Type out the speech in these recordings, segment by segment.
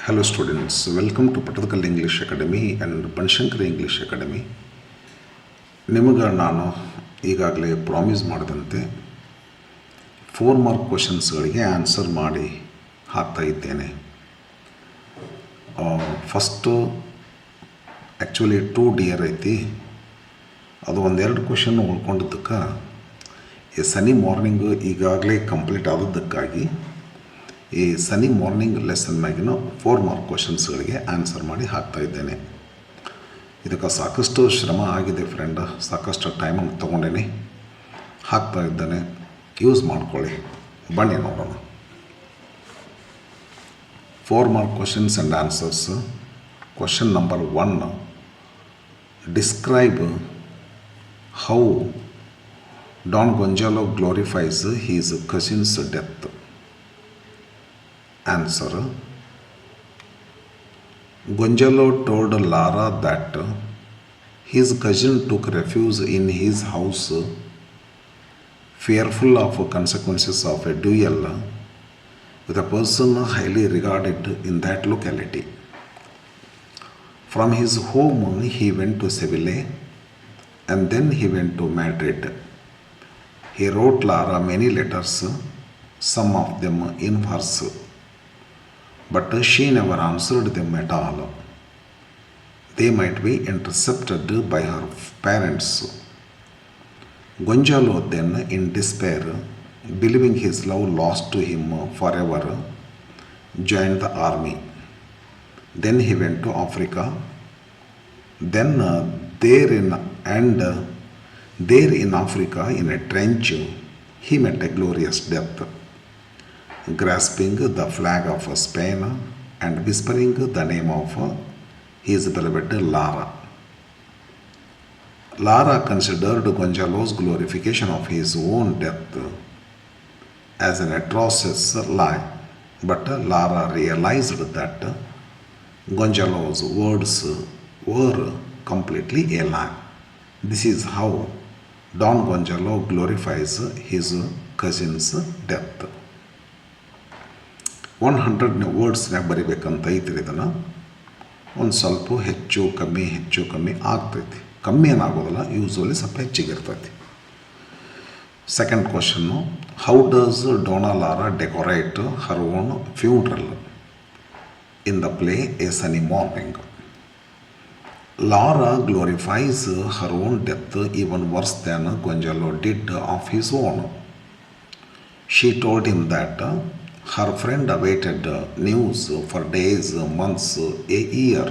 Hello students, welcome to Patakal English Academy and Banshankar English Academy. ನಿಮಗೆ ನಾನು ಈಗಾಗಲೇ promise ಮಾಡಿದಂತೆ 4 ಮಾರ್ಕ್ ಕ್ವಶನ್ಸ್ಗಳಿಗೆ ಆನ್ಸರ್ ಮಾಡಿ ಹಾಕ್ತಾ ಇದ್ದೇನೆ. ಫಸ್ಟು ಆ್ಯಕ್ಚುಲಿ 2 ಡಿಯರ್ ಐತಿ, ಅದು ಒಂದೆರಡು ಕ್ವಶನ್ ಉಳ್ಕೊಂಡಿದ್ದಕ್ಕೆ ಈ ಸನಿ ಮಾರ್ನಿಂಗು ಈಗಾಗಲೇ ಕಂಪ್ಲೀಟ್ ಆದದ್ದಕ್ಕಾಗಿ ಈ ಸನಿ ಮಾರ್ನಿಂಗ್ ಲೆಸನ್ ಮ್ಯಾಗಿನ 4 ಮಾರ್ಕ್ ಕ್ವಶನ್ಸ್ಗಳಿಗೆ ಆನ್ಸರ್ ಮಾಡಿ ಹಾಕ್ತಾ ಇದ್ದೇನೆ. ಇದಕ್ಕೆ ಸಾಕಷ್ಟು ಶ್ರಮ ಆಗಿದೆ ಫ್ರೆಂಡ್, ಸಾಕಷ್ಟು ಟೈಮನ್ನು ತೊಗೊಂಡೇನೆ, ಹಾಕ್ತಾ ಇದ್ದೇನೆ, ಯೂಸ್ ಮಾಡ್ಕೊಳ್ಳಿ. ಬನ್ನಿ ನೋಡೋಣ. 4 mark questions and answers. Question number 1, describe how Don Gonzalo glorifies his cousin's death. Answer. Gonzalo told Lara that his cousin took refuge in his house, fearful of consequences of a duel with a person highly regarded in that locality. From his home he went to Seville and then he went to Madrid. He wrote Lara many letters, some of them in verse, but she never answered them at all. They might be intercepted by her parents. Gonzalo then, in despair, believing his love lost to him forever, joined the army. Then he went to Africa. Then there in Africa, in a trench, he met a glorious death, grasping the flag of Spain and whispering the name of his beloved Lara. Lara considered Gonzalo's glorification of his own death as an atrocious lie, but Lara realized that Gonzalo's words were completely a lie. This is how Don Gonzalo glorifies his cousin's death. 100 ವರ್ಡ್ಸ್ನಾಗ ಬರಿಬೇಕಂತ ಐತ್ರಿ. ಇದನ್ನು ಒಂದು ಸ್ವಲ್ಪ ಹೆಚ್ಚು ಕಮ್ಮಿ ಆಗ್ತೈತಿ. ಕಮ್ಮಿ ಏನಾಗೋದಿಲ್ಲ, usually ಸ್ವಲ್ಪ ಹೆಚ್ಚಿಗೆ ಇರ್ತೈತಿ. Second question, how does Dona Lara decorate Har own funeral in the play A Sunny morning? Lara glorifies her own death even worse than Gonzalo did of his own. She told him that her friend awaited news for days, months, a year,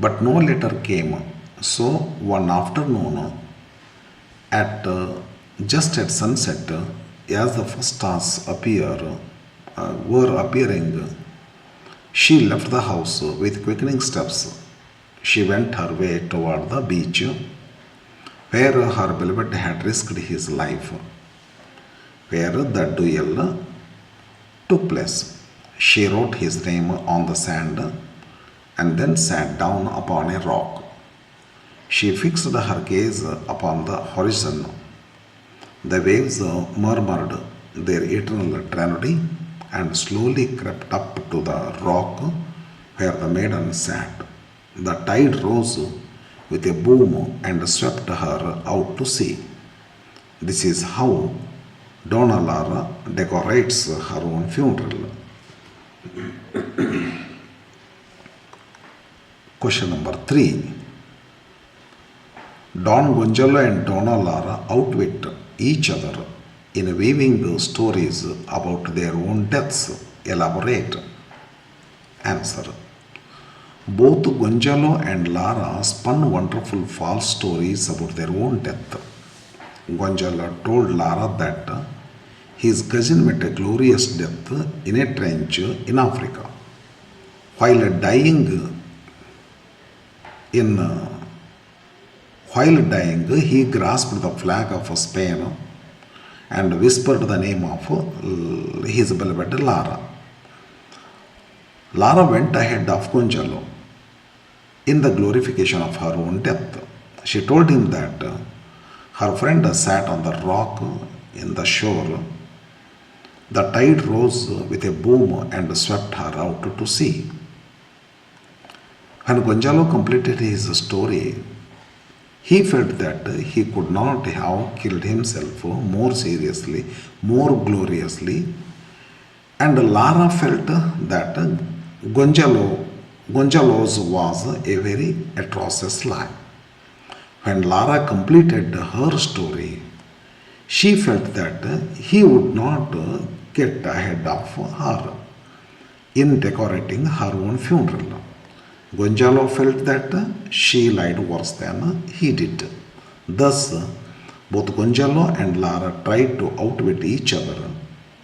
but no letter came. So one afternoon, just at sunset, as the first stars were appearing, she left the house with quickening steps. She went her way toward the beach, where her beloved had risked his life, where the duel took place. She wrote his name on the sand and then sat down upon a rock. She fixed her gaze upon the horizon. The waves murmured their eternal eternity and slowly crept up to the rock where the maiden sat. The tide rose with a boom and swept her out to sea. This is how Donna Lara decorates her own funeral. Question number 3. Don Gonzalo and Donna Lara outwit each other in weaving stories about their own deaths. Elaborate. Answer. Both Gonzalo and Lara spun wonderful false stories about their own death. Gonzalo told Lara that his cousin met a glorious death in a trench in Africa. While dying, he grasped the flag of Spain and whispered the name of his beloved Lara. Lara went ahead of Gonzalo in the glorification of her own death. She told him that her friend sat on the rock in the shore The tide rose with a boom and swept her out to sea. When Gonzalo completed his story, he felt that he could not have killed himself more seriously, more gloriously, and Lara felt that Gonzalo's was a very atrocious lie. When Lara completed her story, she felt that he would not get ahead of her in decorating her own funeral. Gonzalo felt that she lied worse than he did. Thus, both Gonzalo and Lara tried to outwit each other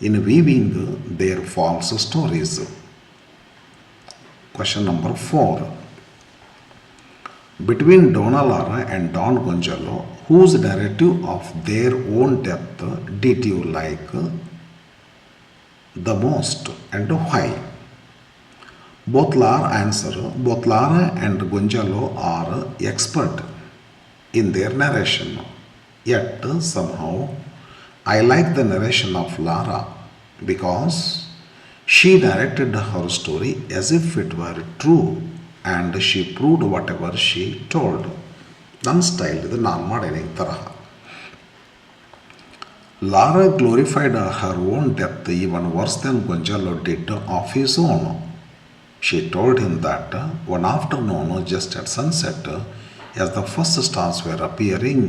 in weaving their false stories. Question number 4. Between Donna Lara and Don Gonzalo, whose narrative of their own death did you like the most and why? Both Lara and Gonzalo are expert in their narration. Yet somehow I like the narration of Lara because she narrated her story as if it were true and she proved whatever she told. ನನ್ನ style ಇದು ನಾನು ಮಾಡೇನೆ ಈ ತರಹ. Lara glorified her own death even worse than Gonzalo did of his own. She told him that one afternoon just at sunset, as the first stars were appearing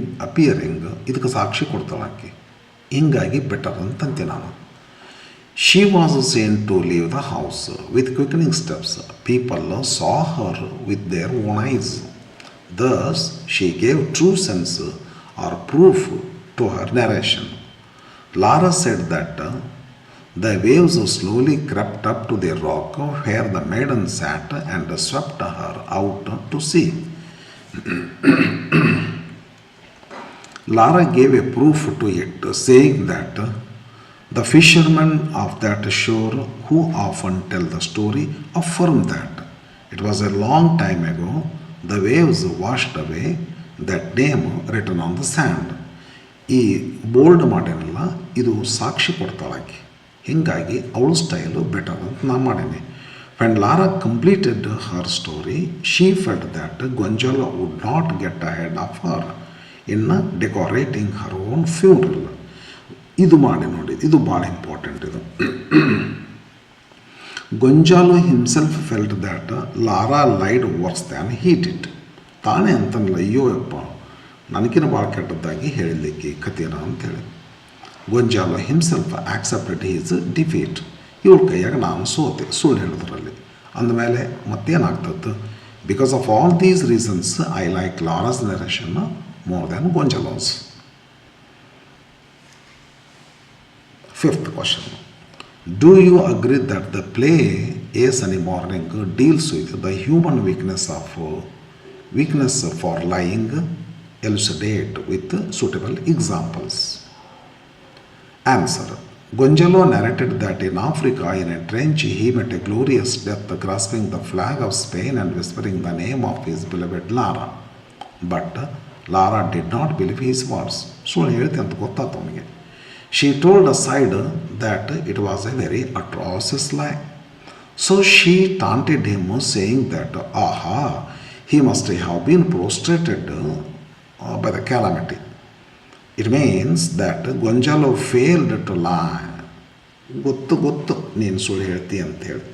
ಇದಕ್ಕೆ ಸಾಕ್ಷಿ ಕೊಡ್ತಾಳಾಕಿ. ಹಿಂಗಾಗಿ better ಅಂತಂತೆ ನಾನು. She was seen to leave the house with quickening steps. People saw her with their own eyes. Thus, she gave true sense or proof to her narration. Lara said that the waves slowly crept up to the rock where the maiden sat and swept her out to sea. Lara gave a proof to it, saying that the fishermen of that shore who often tell the story affirm that it was a long time ago the waves washed away that name written on the sand. ಈ bold ಮಾಡೇನಲ್ಲ ಇದು ಸಾಕ್ಷಿ ಕೊಡ್ತಾಳಾಕಿ. ಹೀಗಾಗಿ ಅವಳ style better ಅಂತ ನಾ ಮಾಡೇನೆ. When Lara completed her story, she felt that Gonzalo would not get ahead of her in decorating her own funeral. ಇದು ಮಾಡಿ ನೋಡಿ, ಇದು ಭಾಳ ಇಂಪಾರ್ಟೆಂಟ್ ಇದು. Gonzalo himself felt that Lara lied worse than he did. ತಾನೇ ಅಂತನಲ್ಲ, ಅಯ್ಯೋ ಯಪ್ಪ ನನಗಿನ ಭಾಳ ಕೆಟ್ಟದ್ದಾಗಿ ಹೇಳಿದ್ದಕ್ಕೆ ಕಥೆನ ಅಂಥೇಳಿ. Gonzalo himself accepted his defeat. ಇವಳ ಕೈಯಾಗ ನಾನು ಸೋತೆ ಸುಳ್ಳು ಹೇಳೋದ್ರಲ್ಲಿ ಅಂದಮೇಲೆ ಮತ್ತೇನಾಗ್ತದ್ದು. Because of all these reasons I like Lara's narration more than Gonzalo's. Fifth question. Do you agree that the play A Sunny Morning deals with the human weakness for lying? Elucidate with suitable examples. Answer. Gonzalo narrated that in Africa in a trench he met a glorious death grasping the flag of Spain and whispering the name of his beloved Lara. But Lara did not believe his words. ಸುಳ್ಳು ಹೇಳ್ತಿ ಅಂತ ಗೊತ್ತಾಯ್ತು ಅವನಿಗೆ. She told aside that it was a very atrocious lie. So she taunted him, saying that, aha, he must have been prostrated by the calamity. It means that Gonzalo failed to lie. ಗೊತ್ತು ನೀನು ಸುಳ್ಳು ಹೇಳ್ತಿ ಅಂತ ಹೇಳಿ.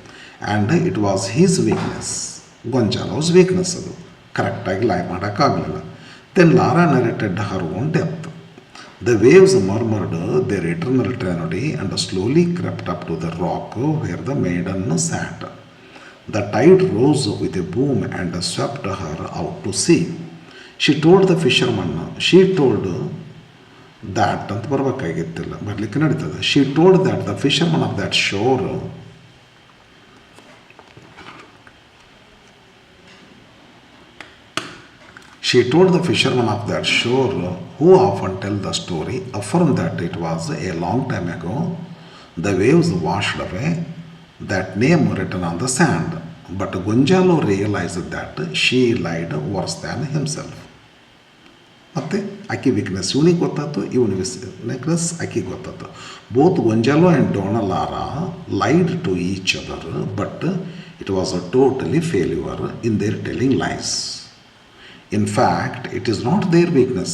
And it was his weakness, Gonzalo's weakness ಅದು. ಕರೆಕ್ಟಾಗಿ lie ಮಾಡೋಕ್ಕಾಗಲಿಲ್ಲ. Then Lara narrated her own death. The waves murmured their eternal tragedy and slowly crept up to the rock where the maiden sat. The tide rose with a boom and swept her out to sea. She told the fisherman, ಅಂತ ಬರಬೇಕಾಗಿತ್ತಿಲ್ಲ, ಬರಲಿಕ್ಕೆ ನಡೀತದೆ. She told that the fisherman of that shore She told the fishermen of that shore, who often tell the story, affirmed that it was a long time ago the waves washed away that name written on the sand. But Gonzalo realized that she lied worse than himself. ಮತ್ತು ಆಕೆ weakness ಇವನಿಗೆ ಗೊತ್ತಾಯ್ತು, ಇವನ weakness ಆಕೆಗೆ ಗೊತ್ತಾಯ್ತು. Both Gonzalo and Donna Lara lied to each other, but it was a totally failure in their telling lies. In fact, it is not their weakness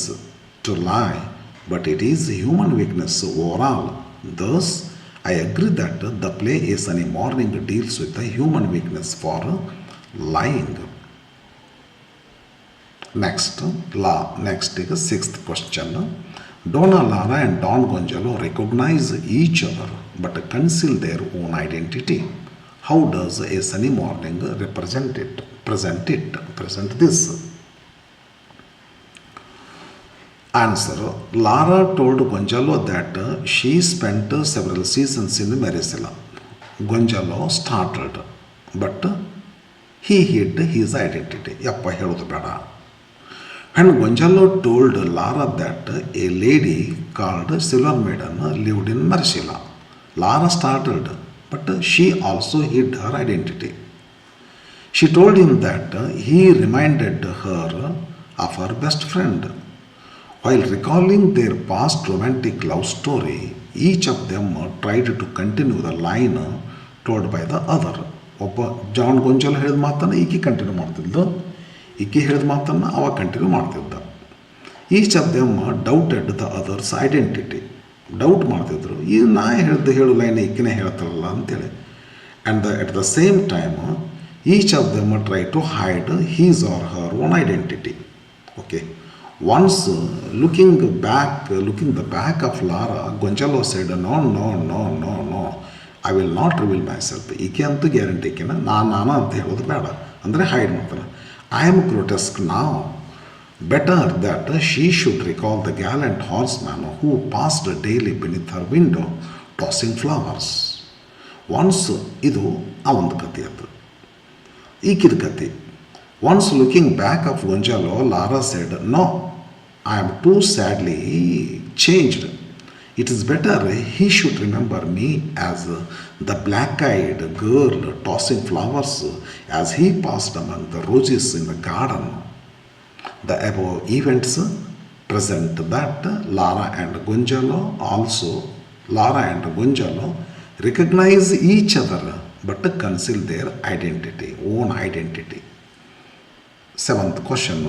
to lie, but it is human weakness overall. Thus, I agree that the play A Sunny Morning deals with the human weakness for lying. Next is the sixth question. Donna Lara and Don Gonzalo recognize each other but conceal their own identity. How does A Sunny Morning present this? Answer. Lara told Gonzalo that she spent several seasons in Maricela. Gonzalo startled, but he hid his identity. Yappa heludu beda. When Gonzalo told Lara that a lady called Silver Maiden lived in Maricela, Lara startled, but she also hid her identity. She told him that he reminded her of her best friend. While recalling their past romantic love story, each of them tried to continue the line told by the other. ಒಬ್ಬ John ಗೊಂಜಾಲ್ ಹೇಳಿದ ಮಾತನ್ನು ಈಕೆ continue ಮಾಡ್ತಿದ್ದು, ಈಕೆ ಹೇಳಿದ ಮಾತನ್ನು ಅವ continue ಮಾಡ್ತಿದ್ದ. Each of them doubted the others identity. Doubt ಮಾಡ್ತಿದ್ರು, ಈಗ ನಾ ಹೇಳು ಲೈನ್ ಈಕೆನೇ ಹೇಳ್ತಾರಲ್ಲ ಅಂತೇಳಿ. And at the same time each of them try to hide his or her own identity. Okay. Once looking the back of Lara, Gonzalo said, no, I will not reveal myself. ಈಕೆ ಅಂತೂ guarantee ಈಕೆನ ನಾನು ಅಂತ ಹೇಳೋದು ಬೇಡ, ಅಂದರೆ hide ಮಾಡ್ತಾನೆ. I am grotesque now. Better that she should recall the gallant horseman who passed daily beneath her window, tossing flowers. Once ಇದು ಆ ಒಂದು ಕಥೆ ಅದು, ಈಕಿದ ಕಥೆ. Once looking back of Gonzalo, Lara said, no, I am too sadly changed. It is better he should remember me as the black-eyed girl tossing flowers as he passed among the roses in the garden. The above events present that Lara and Gonzalo recognize each other but conceal their own identity. Seventh question.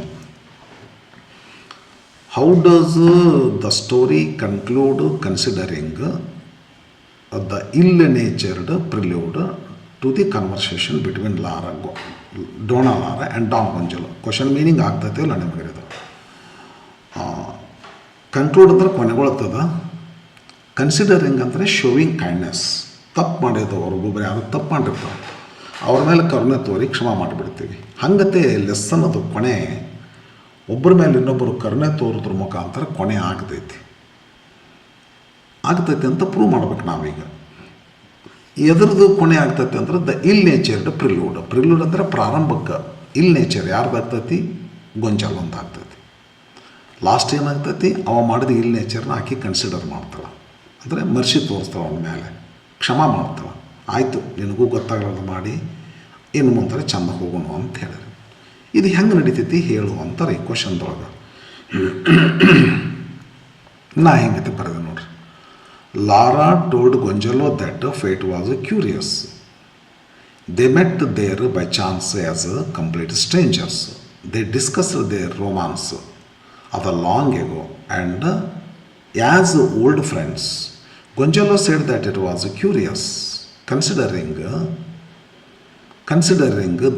How does the story conclude considering the ill-natured prelude to the conversation between Donna Lara and Don Gonzalo? Question meaning ಆಗ್ತೈತೆ ಇಲ್ಲ ನಿಮಗೆ ಇದು? Conclude ಅಂದ್ರೆ ಕೊನೆಗೊಳ್ತದ. Considering ಅಂದರೆ sowing kindness. ತಪ್ಪು ಮಾಡಿದವರು ಒಬ್ಬೊಬ್ಬರು ಯಾರು ತಪ್ಪು ಮಾಡಿರ್ತಾರೆ, ಅವ್ರ ಮೇಲೆ ಕರುಣೆ ತೋರಿ ಕ್ಷಮಾ ಮಾಡಿಬಿಡ್ತೀವಿ. ಹಂಗತೆ ಲೆಸ್ಸನ್ ಅದು ಕೊನೆ, ಒಬ್ಬರ ಮೇಲೆ ಇನ್ನೊಬ್ಬರು ಕರುಣೆ ತೋರಿದ್ರ ಮುಖಾಂತರ ಕೊನೆ ಆಗ್ತೈತಿ ಅಂತ ಪ್ರೂವ್ ಮಾಡ್ಬೇಕು ನಾವೀಗ. ಎದ್ರದ್ದು ಕೊನೆ ಆಗ್ತೈತಿ ಅಂದ್ರೆ ದ ಇಲ್ ನೇಚರ್ಡ್ ಪ್ರಿಲ್ಯೂಡ್ ಅಂದರೆ ಪ್ರಾರಂಭಕ್ಕೆ. ಇಲ್ ನೇಚರ್ ಯಾರ್ದಾಗ್ತೈತಿ? ಗೊಂಜಾಲ್ ಅಂತ ಆಗ್ತೈತಿ. ಲಾಸ್ಟ್ ಏನಾಗ್ತೈತಿ? ಅವ ಮಾಡಿದ ಇಲ್ ನೇಚರ್ನ ಆಕೆ ಕನ್ಸಿಡರ್ ಮಾಡ್ತಾಳೆ, ಅಂದರೆ ಮರ್ಸಿ ತೋರಿಸ್ತಾಳೆ, ಅವನ ಮೇಲೆ ಕ್ಷಮಾ ಮಾಡ್ತಾಳೆ. ಆಯಿತು, ನಿನಗೂ ಗೊತ್ತಾಗಲಾರ್ದು ಮಾಡಿ ಇನ್ನು ಮುಂದೆ ಚೆಂದ ಹೋಗೋಣ ಅಂತ ಹೇಳಿರಿ. ಇದು ಹೆಂಗೆ ನಡೀತೈತಿ ಹೇಳು ಅಂತಾರೆ ಈ ಕ್ವಶನ್ದೊಳಗೆ. ನಾ ಹೆಂಗೈತೆ ಬರೆದೆ ನೋಡ್ರಿ. Laura told Gonzalo that fate was curious. They met there by chance as complete strangers. They discussed their romance of a long ago, and as old friends. Gonzalo said that it was curious, considering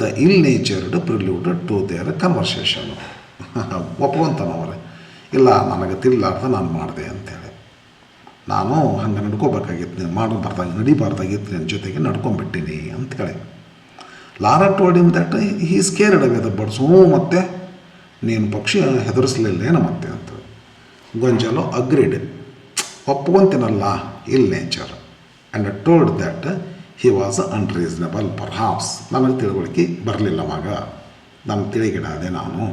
the ill-natured prelude to their conversation. ಒಪ್ಕೊಂತಾನವ್ರೆ, ಇಲ್ಲ ನನಗೆ ತಿಳಿಲಾರ್ದ ನಾನು ಮಾಡಿದೆ ಅಂಥೇಳಿ. ನಾನು ಹಂಗೆ ನಡ್ಕೋಬೇಕಾಗಿತ್ತು, ನಡಿಬಾರ್ದಾಗಿತ್ತು, ನನ್ನ ಜೊತೆಗೆ ನಡ್ಕೊಂಡ್ಬಿಟ್ಟಿನಿ ಅಂಥೇಳಿ. Lara told him that he is cared away the birds. ಮತ್ತೆ ನೀನು ಪಕ್ಷಿ ಹೆದರಿಸಲಿಲ್ಲ ಏನು ಮತ್ತೆ ಅಂತ. ಗೊಂಜಾಲೋ ಅಗ್ರೀಡ್, ಒಪ್ಕೊಂತೀನಲ್ಲ ill nature, and told that he was unreasonable perhaps. ನನಗೆ ತಿಳುವಳಿಕೆ ಬರಲಿಲ್ಲ ಮಗ, ನಾನು ತಿಳಿಗಿಡ ಅದೇ ನಾನು.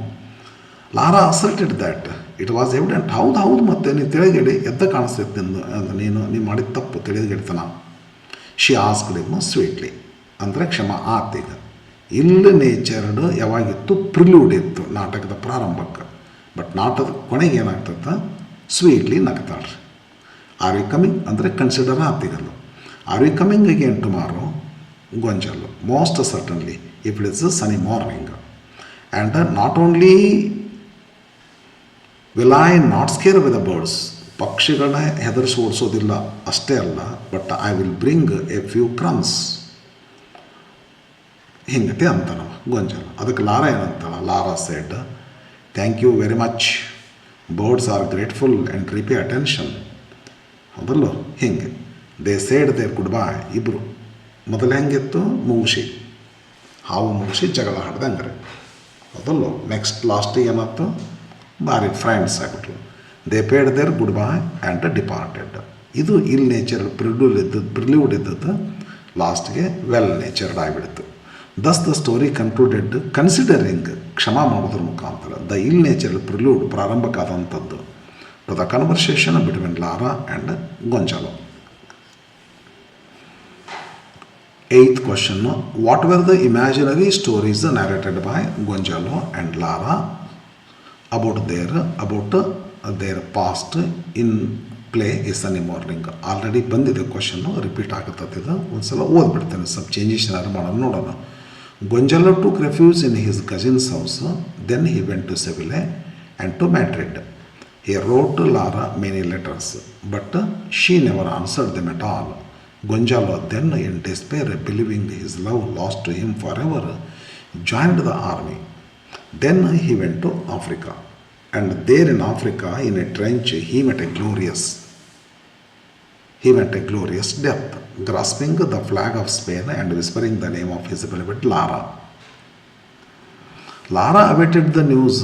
Lara asserted that it was evident. ಹೌದು ಮತ್ತೆ ನೀನು ತಿಳಿಗೇಡಿ ಎದ್ದ ಕಾಣಿಸ್ತೈತೆ ನೀನು ಮಾಡಿದ ತಪ್ಪು ತಿಳಿದಿಡ್ತಾನ. ಶಿ ಆಸ್ಕ್ಡ್ ಹಿಮ್ ಸ್ವೀಟ್ಲಿ, ಅಂದರೆ ಕ್ಷಮ ಆತೀಗ. ಇಲ್ ನೇಚರ್ಡ್ ಯಾವಾಗಿತ್ತು? ಪ್ರಿಲ್ಯೂಡ್ ಇತ್ತು ನಾಟಕದ ಪ್ರಾರಂಭಕ್ಕೆ. ಬಟ್ ನಾಟ್ ಅದು ಕೊನೆಗೆ ಏನಾಗ್ತದೆ, ಸ್ವೀಟ್ಲಿ ನಗ್ತಾಳ್ರಿ. ಆರ್ ವಿ ಕಮಿಂಗ್ ಅಂದರೆ ಕನ್ಸಿಡರ್ ಆತಿಗಲ್ಲು. Are we coming again tomorrow, Gonzalo. Most certainly if it is sunny morning. And not only will I not scare with the birds, ಪಕ್ಷಿಗಳನ್ನ ಹೆದರಿಸಿ ಓಡಿಸೋದಿಲ್ಲ ಅಷ್ಟೇ ಅಲ್ಲ, but I will bring a few crumbs. ಹಿಂಗತೆ ಅಂತಾನ Gonzalo. ಅದಕ್ಕೆ Lara ಏನಂತಾಳ, Lara said, thank you very much, birds are grateful and repay attention. ಹೌದಲ್ಲೋ ಹಿಂಗೆ ದೇ ಸೇಡ್ ದೇರ್ ಗುಡ್ ಬಾಯ್. ಇಬ್ಬರು ಮೊದಲು ಹೆಂಗಿತ್ತು, ಮುಗಿಸಿ ಹಾವು ಮುಗಿಸಿ ಜಗಳ ಹಾಡ್ದಂಗೆ ರೀ. ಹೌದಲ್ಲೋ ನೆಕ್ಸ್ಟ್ ಲಾಸ್ಟಿಗೆ ಏನಾಯ್ತು, ಭಾರಿ ಫ್ರೆಂಡ್ಸ್ ಆಗಿಬಿಟ್ರು. They paid their goodbye and departed. ಇದು ಇಲ್ ನೇಚರ್ ಪ್ರಿಲ್ಯೂಡ್ ಇದ್ದದ್ದು ಲಾಸ್ಟ್ಗೆ ವೆಲ್ ನೇಚರ್ಡ್ ಆಗಿಬಿಡ್ತು. Thus the story concluded considering, ಕ್ಷಮಾ ಮಾಡೋದ್ರ ಮುಖಾಂತರ ದ ಇಲ್ ನೇಚರ್ ಪ್ರಿಲ್ಯೂಡ್ ಪ್ರಾರಂಭಕ್ಕಾದಂಥದ್ದು to the conversation between Lara and Gonzalo. 8th question, what were the imaginary stories narrated by Gonzalo and Lara about their past in play A Sunny Morning? Already ಬಂದಿದೆ question, repeat ಆಗುತ್ತಿದೆ. ಒಂದು ಸಲ ಓದ್ಬಿಡ್ತೇನೆ, ಸ್ವಲ್ಪ changes ಏನಾದ್ರು ಮಾಡೋಣ ನೋಡೋಣ. Gonzalo took refuge in his cousin's house. Then he went to Seville and to Madrid. He wrote to Lara many letters, but she never answered them at all. Gonzalo then, in despair, believing his love lost to him forever, joined the army. Then he went to Africa, and there in Africa, in a trench, he met a glorious death, grasping the flag of Spain and whispering the name of his beloved Lara. Lara awaited the news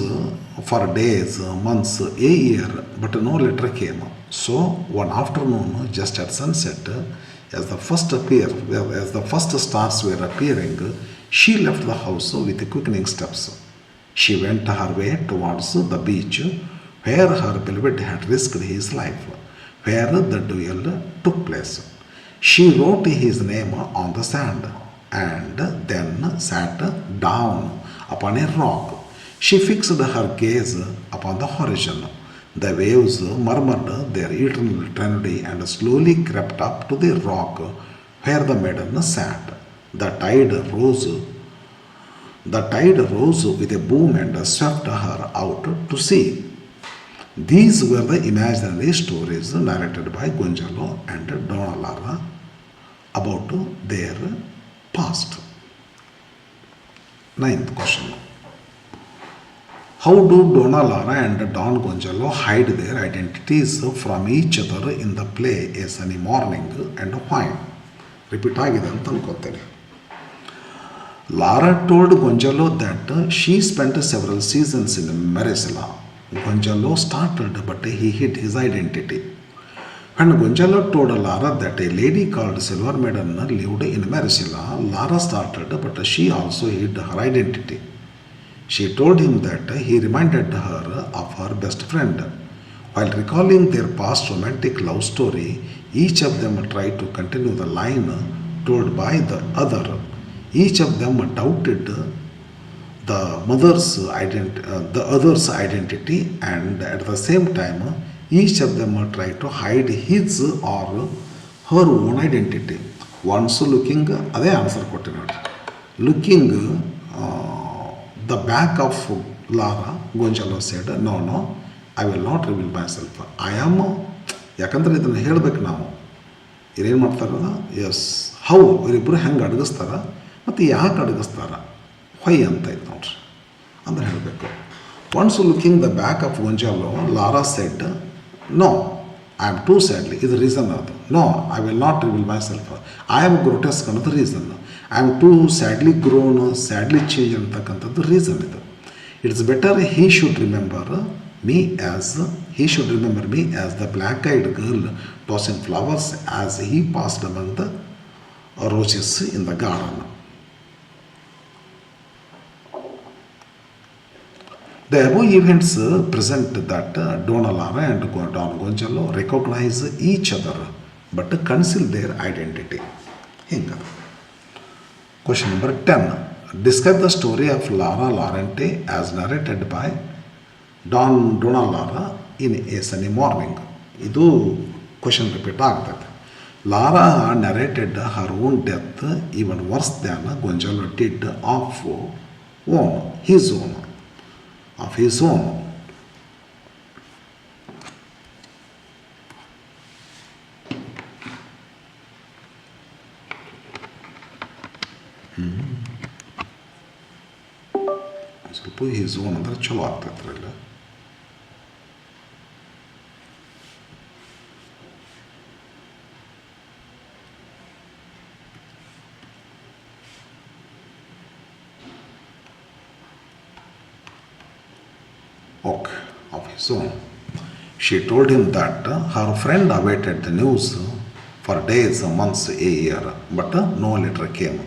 for days, months, a year, but no letter came. So one afternoon, just at sunset, as the first stars were appearing, she left the house with quickening steps. She went her way towards the beach where her beloved had risked his life, where the duel took place. She wrote his name on the sand and then sat down upon a rock. She fixed her gaze upon the horizon. The waves murmured their eternal eternity and slowly crept up to the rock where the maiden sat. The tide rose with a boom and swept her out to sea. These were the imaginary stories narrated by Gonzalo and Donna Lara about their past. 9th question. How do Donna Lara and Don Gonzalo hide their identities from each other in the play A Sunny Morning, and why? Repeat ಆಗಿದೆ ಅಂತ ಅನ್ಕೋತೇನೆ. Lara told Gonzalo that she spent several seasons in Maricela. Gonzalo startled, but he hid his identity. When Gonzalo told Lara that a lady called Silver Maiden lived in Maricela, Lara startled, but she also hid her identity. She told him that he reminded her of her best friend. While recalling their past romantic love story, each of them tried to continue the line told by the other. Each of them doubted the other's identity, and at the same time, each of them tried to hide his or her own identity. Once looking, ಅದೇ answer ಕೊಟ್ಟೆ ನೋಡಿ. Looking the back of Lara, Gonzalo said, no, I will not reveal myself. I am, ಯಾಕಂದ್ರೆ ಇದನ್ನು ಹೇಳಬೇಕು ನಾವು. ಇರೇನು ಮಾಡ್ತಾರಲ್ಲ, S how ಇವರಿಬ್ಬರು ಹೆಂಗೆ ಅಡಗಿಸ್ತಾರ ಮತ್ತು ಯಾಕೆ ಅಡಗಿಸ್ತಾರ, ವೈ ಅಂತ ಇತ್ತು ನೋಡ್ರಿ, ಅಂದ್ರೆ ಹೇಳಬೇಕು. Once looking the back of Gonzalo, Lara said, no I am too sadly, ಇದು ರೀಸನ್ ಅದು. No I will not reveal myself, I am grotesque ಅನ್ನೋದು reason. I am too sadly grown, sadly change ಅಂತಕ್ಕಂಥದ್ದು reason ಇದು. It's better he should remember me as the black-eyed girl tossing flowers as he passed among the roses in the garden. The above events present that Donna Lara and Don Gonzalo recognize each other but conceal their identity. Hinga. Question number 10. Describe the story of Lara Laurenti as narrated by Donna Lara in a sunny morning. ಇದು question repeat ಆಗ್ತದೆ. Lara narrated her own death even worse than Gonzalo did of his own. ಸ್ವಲ್ಪ his own ಅಂದರೆ ಚಲೋ ಆಗ್ತೈತೆ ಇಲ್ಲ. Of his own. She told him that her friend awaited the news for days, months, a year, but no letter came.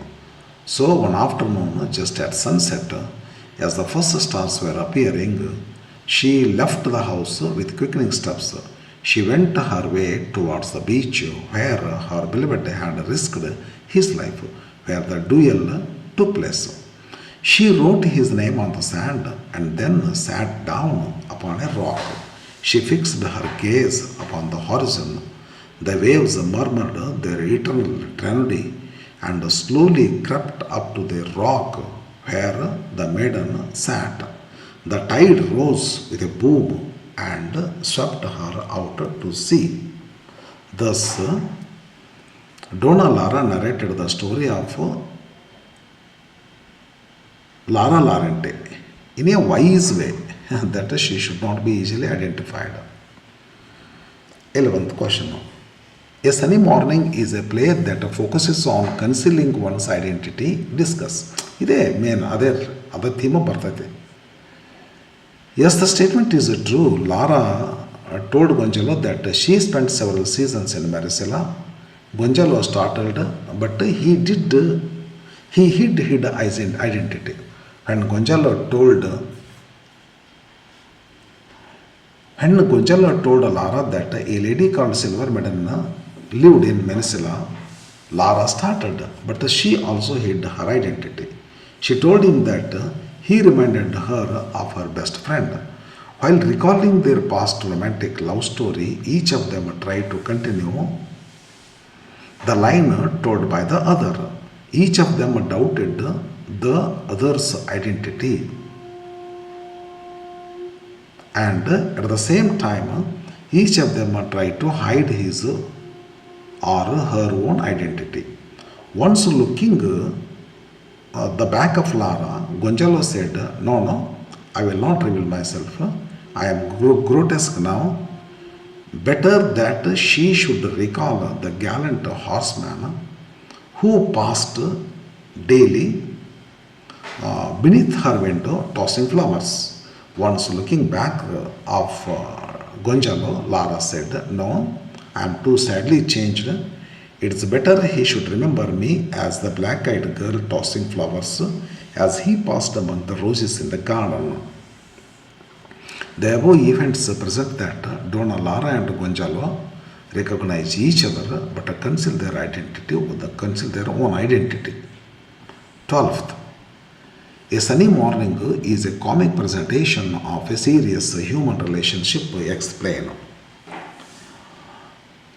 So one afternoon, just at sunset, as the first stars were appearing, she left the house with quickening steps. She went her way towards the beach where her beloved had risked his life, where the duel took place. She wrote his name on the sand and then sat down upon a rock. She fixed her gaze upon the horizon. The waves murmured their eternal trenody and slowly crept up to the rock where the maiden sat. The tide rose with a boom and swept her out to sea. Thus, Donna Lara narrated the story of Lara Larente in a wise way that she should not be easily identified. 11th question. A sunny morning is a play that focuses on concealing one's identity. Discuss. ಇದೇ main ಅದೇ theme ಬರ್ತೈತೆ. Yes, the statement is true. Lara told Gonzalo that she spent several seasons in Maricela. Gonzalo was startled, but he hid his identity. And Gonzalo told Lara that a lady called Silver Maiden lived in Maricela. Lara started, but she also hid her identity. She told him that he reminded her of her best friend. While recalling their past romantic love story, each of them tried to continue the line told by the other. Each of them doubted the other's identity, and at the same time each of them tried to hide his or her own identity. Once looking the back of Lara, Gonzalo said, no, I will not reveal myself. I am grotesque now. Better that she should recall the gallant horseman who passed daily beneath her window tossing flowers. Once looking back of Gonzalo, Lara said, no, I am too sadly changed. It's better he should remember me as the black-eyed girl tossing flowers as he passed among the roses in the garden. The above events present that Donna Lara and Gonzalo recognize each other but conceal their own identity. 12th. A sunny morning is a comic presentation of a serious human relationship. Explain.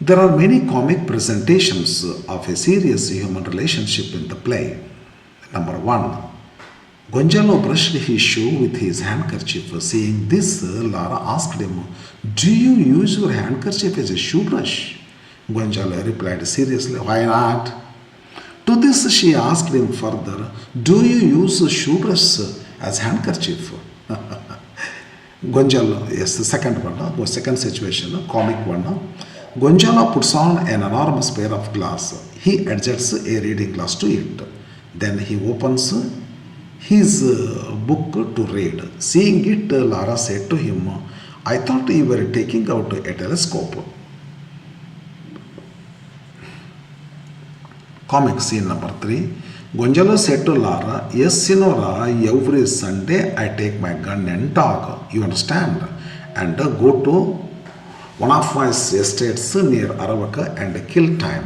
There are many comic presentations of a serious human relationship in the play. Number 1. Gonzalo brushed his shoe with his handkerchief. Seeing this, Lara asked him, do you use your handkerchief as a shoe brush? Gonzalo replied seriously, why not? To this she asked him further, do you use a shoe brush as handkerchief? Gonzalo, yes, the second situation, comic one. Gonzalo puts on an enormous pair of glass. He adjusts a reading glass to it. Then he opens his book to read. Seeing it, Lara said to him, I thought you were taking out a telescope. Comic scene number 3. Gonzalo said to Lara, yes, Sinora, every Sunday I take my gun and dog, you understand, and go to one of my estates near Aravaka and kill time.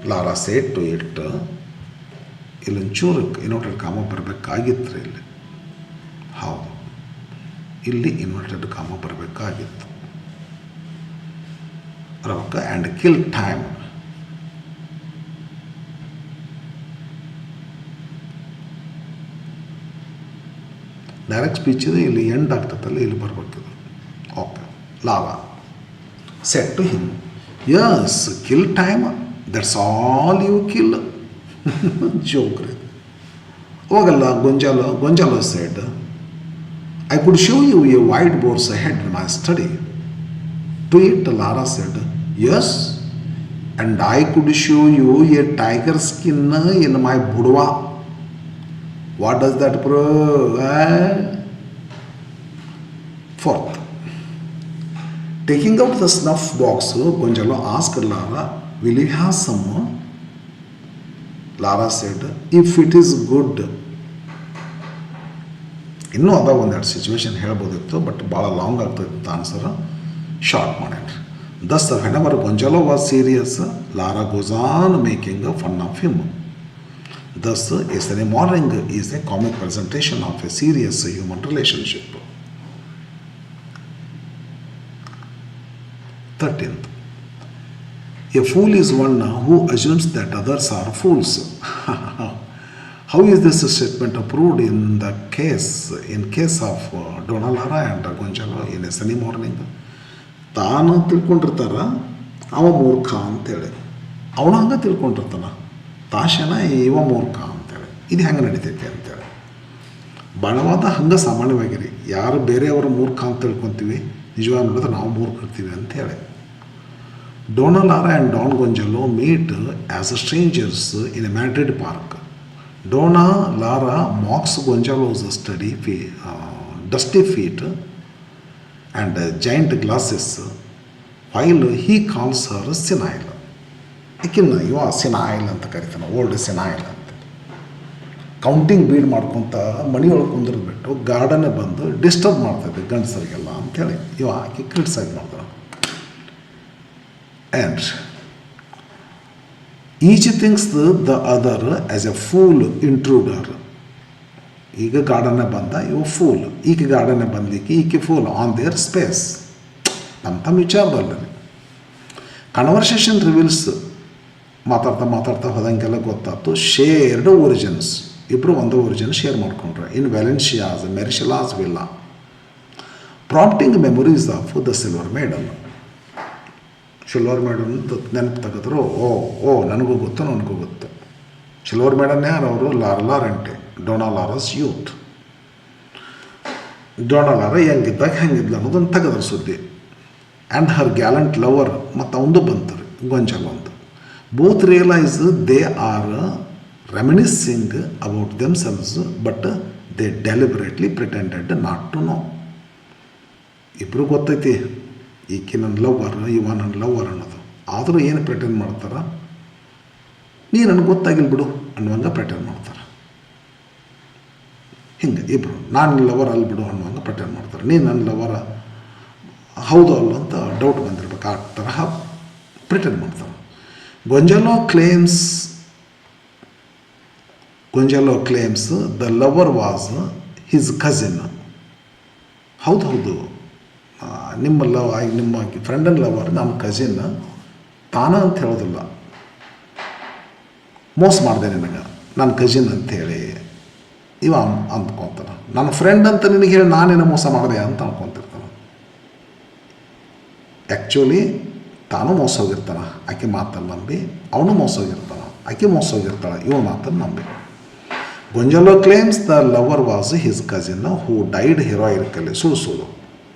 Lara said to it, ಇಲ್ಲೊಂಚೂರು ಇನ್ನೊಂದು comma ಬರಬೇಕಾಗಿತ್ತು ಇಲ್ಲಿ. ಹೌದು, ಇಲ್ಲಿ inverted comma ಬರಬೇಕಾಗಿತ್ತು. And kill time. Direct speech ಇದೆ, ಇಲ್ಲಿ end ಆಗ್ತದಲ್ಲ, ಇಲ್ಲಿ ಬರ್ಬೇಕಿದೆ. Okay. Lara said to him, yes, kill time, that's all you kill. Joke. ಹೋಗಲ್ಲ Gonzalo said, I could show you a whiteboard ahead in my study. To it, Lara said, yes, and I could show you a tiger skin in my boudoir. What does that prove? Fourth, taking out the snuff box, Gonzalo asked Lara, will you have some? Lara said, if it is good. ಇನ್ನೂ ಅದ ಒಂದೆರಡು situation ಹೇಳ್ಬೋದಿತ್ತು, but ಭಾಳ long ಆಗ್ತಾಯಿತ್ತು answer. Short ಮಾಡಿಟ್ರಿ. Thus, whenever Gonzalo was serious, Lara goes on making fun of him. Thus, a Sunday morning is a comic presentation of a serious human relationship. 13th, a fool is one who assumes that others are fools. How is this statement approved in case of Donna Lara and Gonzalo in a sunny morning? ತಾನು ತಿಳ್ಕೊಂಡಿರ್ತಾರ ಅವ ಮೂರ್ಖ ಅಂತೇಳಿ, ಅವನು ಹಂಗೆ ತಿಳ್ಕೊಂಡಿರ್ತಾನ ತಾಶನ ಇವ ಮೂರ್ಖ ಅಂತೇಳಿ. ಇದು ಹೆಂಗೆ ನಡೀತೈತಿ ಅಂತೇಳಿ ಬಣವಾದ ಹಂಗೆ ಸಾಮಾನ್ಯವಾಗಿರಿ. ಯಾರು ಬೇರೆಯವರು ಮೂರ್ಖ ಅಂತ ತಿಳ್ಕೊತೀವಿ, ನಿಜವಾಗಿ ನೋಡಿದ್ರೆ ನಾವು ಮೂರ್ಖ ಇರ್ತೀವಿ ಅಂತೇಳಿ. Donna Lara and Don Gonzalo meet as strangers in a Madrid park. Donna Lara mocks Gonzalo's dusty feet and giant glasses, while he calls her senile. ಏಕೆನ್ನ ಇವ ಸೆನಾಯಿಲ್ ಅಂತ ಕರಿತಾನೆ, ಓಲ್ಡ್ ಸೆನಾಯಿಲ್ ಅಂತ. ಕೌಂಟಿಂಗ್ ಬೀಡ್ ಮಾಡ್ಕೊತ ಮನೆಯೊಳಗೆ ಕುಂದ್ರದ್ದು ಬಿಟ್ಟು ಗಾರ್ಡನ್ನೇ ಬಂದು ಡಿಸ್ಟರ್ಬ್ ಮಾಡ್ತಾಯಿದ್ದೆ ಗಂಡಸರಿಗೆಲ್ಲ ಅಂಥೇಳಿ ಇವ ಆಕೆ ಕ್ರಿಟಿಸೈಸ್ ಮಾಡ್ತಾನೆ. And each thinks the other as a fool intruder. ಈಗ ಗಾರ್ಡನ್ನೇ ಬಂದ ಇವ ಫೂಲ್, ಈಕೆ ಗಾರ್ಡನ್ನೇ ಬಂದಿಕ್ಕೆ ಈಕೆ ಫೂಲ್ ಆನ್ ದೇರ್ ಸ್ಪೇಸ್. ತಮ್ಮ ವಿಚಾರದಲ್ಲಿ ಕನ್ವರ್ಸೇಷನ್ ರಿವೀಲ್ಸ್. ಮಾತಾಡ್ತಾ ಹೋದಂಗೆಲ್ಲ ಗೊತ್ತಾಯ್ತು ಶೇರ್ಡ್ ಒರಿಜಿನ್ಸ್. ಇಬ್ಬರು ಒಂದು ಒರಿಜಿನ್ ಶೇರ್ ಮಾಡ್ಕೊಂಡ್ರೆ in Valencia's Merichala's villa. Prompting memories of the Silver Maiden. Silver Maiden ನೆನಪು ತೆಗೆದ್ರು, ನನಗೂ ಗೊತ್ತು. ಸಿಲ್ವರ್ ಮೇಡನ್ ಯಾರು? ಅವರು ಲಾರೆಂಟೆ, ಡೋನಾ ಲಾರಾಸ್ ಯೂತ್. ಡೋನಾ ಲಾರಾ ಹೆಂಗಿದ್ದಾಗ ಹೆಂಗಿದ್ಲ ಅನ್ನೋದನ್ನು ತೆಗೆದ್ರು ಸುದ್ದಿ. ಆ್ಯಂಡ್ ಹರ್ ಗ್ಯಾಲೆಂಟ್ ಲವರ್ ಮತ್ತು ಅವನು ಬಂತಾರೆ ಗೊಂಜಾಲೋ ಅಂತ. Both realize they are reminiscing about themselves, but they deliberately pretended not to know. ಇಬ್ಬರು ಗೊತ್ತೈತಿ ಈಕೆ ನನ್ನ ಲವ್ವರ್, ಇವ ನನ್ನ ಲವ್ವರ್ ಅನ್ನೋದು. ಆದರೂ ಏನು ಪ್ರಿಟೆಂಡ್ ಮಾಡ್ತಾರೆ? ನೀ ನನಗೆ ಗೊತ್ತಾಗಿಲ್ಲ ಬಿಡು ಅನ್ನುವಂಗೆ ಪ್ರಿಟೆಂಡ್ ಮಾಡ್ತಾರೆ. ಹಿಂಗೆ ಇಬ್ಬರು ನಾನು ಲವರ್ ಅಲ್ಲಿ ಬಿಡು ಅನ್ನುವಂಗೆ ಪ್ರಿಟೆಂಡ್ ಮಾಡ್ತಾರೆ. ನೀ ನನ್ನ ಲವರ ಹೌದು ಅಲ್ಲ ಅಂತ ಡೌಟ್ ಬಂದಿರ್ಬೇಕು, ಆ ತರಹ ಪ್ರಿಟೆಂಡ್ ಮಾಡ್ತಾರೆ. Gonzalo claims the lover was his cousin. ಹೌದು, ನಿಮ್ಮ ಫ್ರೆಂಡನ್ ಲವರ್ ನಮ್ಮ ಕಸಿನ್, ತಾನ ಅಂತ ಹೇಳೋದಿಲ್ಲ. ಮೋಸ ಮಾಡಿದೆ ನಿನಗೆ, ನನ್ನ ಕಸಿನ್ ಅಂಥೇಳಿ ಇವ ಅಂದ್ಕೊತಾನೆ. ನನ್ನ ಫ್ರೆಂಡ್ ಅಂತ ನಿನಗೆ ಹೇಳಿ ನಾನೇನು ಮೋಸ ಮಾಡಿದೆ ಅಂತ ಅಂದ್ಕೊತಿರ್ತಾನೆ. ಆ್ಯಕ್ಚುಲಿ ತಾನು ಮೋಸ ಹೋಗಿರ್ತಾನೆ ಆಕೆ ಮಾತನ್ನು ನಂಬಿ, ಅವನು ಮೋಸ ಹೋಗಿರ್ತಾನೆ, ಆಕೆ ಮೋಸ ಹೋಗಿರ್ತಾಳೆ ಇವ ಮಾತನ್ನು ನಂಬಿ. Gonzalo claims the lover was his cousin who died heroically, ಸುಳ್ಳು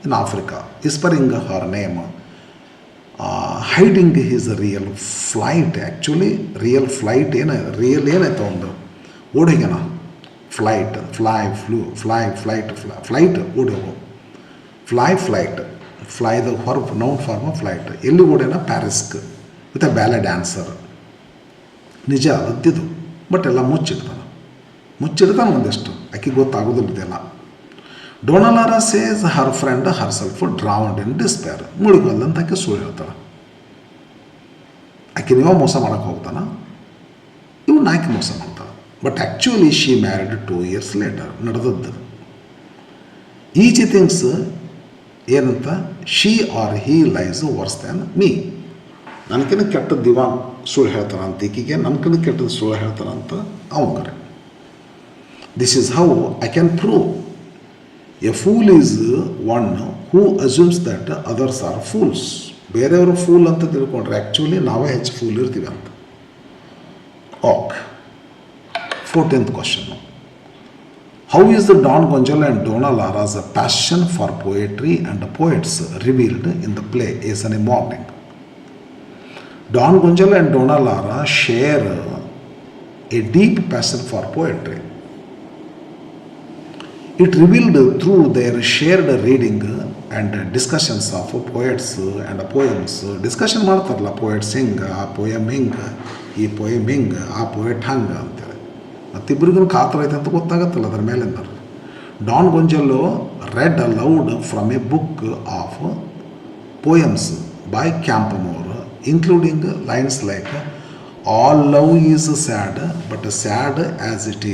in Africa, whispering her name, hiding his real flight. Actually real flight ಏನಾಯ್ತು ಒಂದು ಓಡಿಗೆನ ಫ್ಲೈಟ್ ಓಡೋಗು ಫ್ಲೈ ದ ಹೊರಬ್ ನೌನ್ ಫಾರ್ಮ್ ಫ್ಲೈಟ್. ಎಲ್ಲಿ ಓಡೇನ? ಪ್ಯಾರಿಸ್ಗೆ ವಿತ್ ಅ ಬ್ಯಾಲೆ ಡ್ಯಾನ್ಸರ್. ನಿಜ ಅದ್ದಿದ್ದು, ಬಟ್ ಎಲ್ಲ ಮುಚ್ಚಿಡ್ತಾನೆ ಒಂದಷ್ಟು, ಆಕೆ ಗೊತ್ತಾಗೋದಿಲ್ಲ ಇದೆಲ್ಲ. Donna Lara says her friend herself drowned in despair. ಮುಳುಗೋಲ್ಲಂತ ಆಕೆ ಸುಳ್ಳು ಹೇಳ್ತಾಳೆ. ಆಕೆ ನೀವು ಮೋಸ ಮಾಡೋಕ್ಕೆ ಹೋಗ್ತಾನೆ, ಇವನು ಆಕೆ ಮೋಸ ಮಾಡ್ತಾಳೆ. But actually she married 2 years later. ನಡೆದದ್ದು ಈಚ್ ಥಿಂಗ್ಸ್ ಏನಂತ she are he lies worse than me. ನನಗಿನ್ನ ಕೆಟ್ಟದ್ದು ದಿವಾನ್ ಸುಳ್ಳು ಹೇಳ್ತಾನೆ ಅಂತ ಈಕಿಗೆ, ನನಗಿನ್ನ ಕೆಟ್ಟದ್ದು ಸುಳ್ಳು ಹೇಳ್ತಾನೆ ಅಂತ ಅವಂಗರೆ. This is how I can prove a fool is one who assumes that others are fools. ಬೇರೆಯವರು ಫೂಲ್ ಅಂತ ತಿಳ್ಕೊಂಡ್ರೆ ಆ್ಯಕ್ಚುಲಿ ನಾವೇ ಹೆಚ್ಚು ಫೂಲ್ ಇರ್ತೀವಿ ಅಂತ. Okay, 14th question. How is the Don Gonzalo and Donna Lara's passion for poetry and poets revealed in the play Yesterday Morning? Don Gonzalo and Donna Lara share a deep passion for poetry. It revealed through their shared reading and discussions of poets and poems. Discussion ಮಾಡ್ತಾರಲ್ಲ, poets ಹಿಂಗೆ, ಆ poem ಹಿಂಗೆ, ಈ poem ಹಿಂಗೆ, ಆ poet ಹಂಗೆ ಅಂತೇಳಿ. ಮತ್ತಿಬ್ಬರಿಗೂ ಕಾತರ ಐತೆ ಅಂತ ಗೊತ್ತಾಗತ್ತಲ್ಲ ಅದರ ಮೇಲಿಂದ. Don Gonzalo read aloud from a book of poems by Campoamor, including lines like all love is sad but sad as it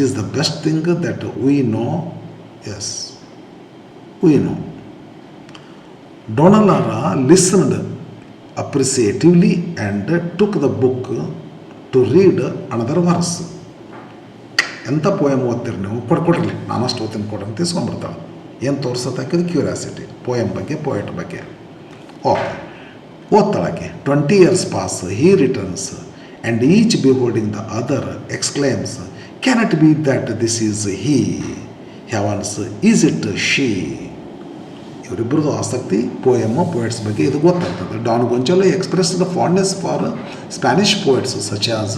is the best thing that we know. Yes, we know. Donna Lara listened appreciatively and took the book to read another verse. ಎಂಥ poem ಓದ್ತೀರಿ ನೀವು, ಕೊಡ್ರಿ ನಾನಷ್ಟು ಓದ್ತೀನಿ ಕೊಡ್ರಿ ಅಂತ ಇಸ್ಕೊಂಡ್ಬಿಡ್ತಾಳೆ. ಏನು ತೋರ್ಸತ್ತಾಕಿದ್ದು curiosity, poem ಬಗ್ಗೆ, poet ಬಗ್ಗೆ. Okay, ಓದ್ತಾಳಾಕೆ. 20 years pass, he returns, and each beholding the other exclaims, can it be that this is he? Heavens, is it she? ಇವರಿಬ್ಬರದು ಆಸಕ್ತಿ ಪೋಯಮ್ಮು, ಪೋಯಟ್ಸ್ ಬಗ್ಗೆ ಇದು ಗೊತ್ತಾಗ್ತದೆ. Don Gonzalo express the fondness for Spanish poets such as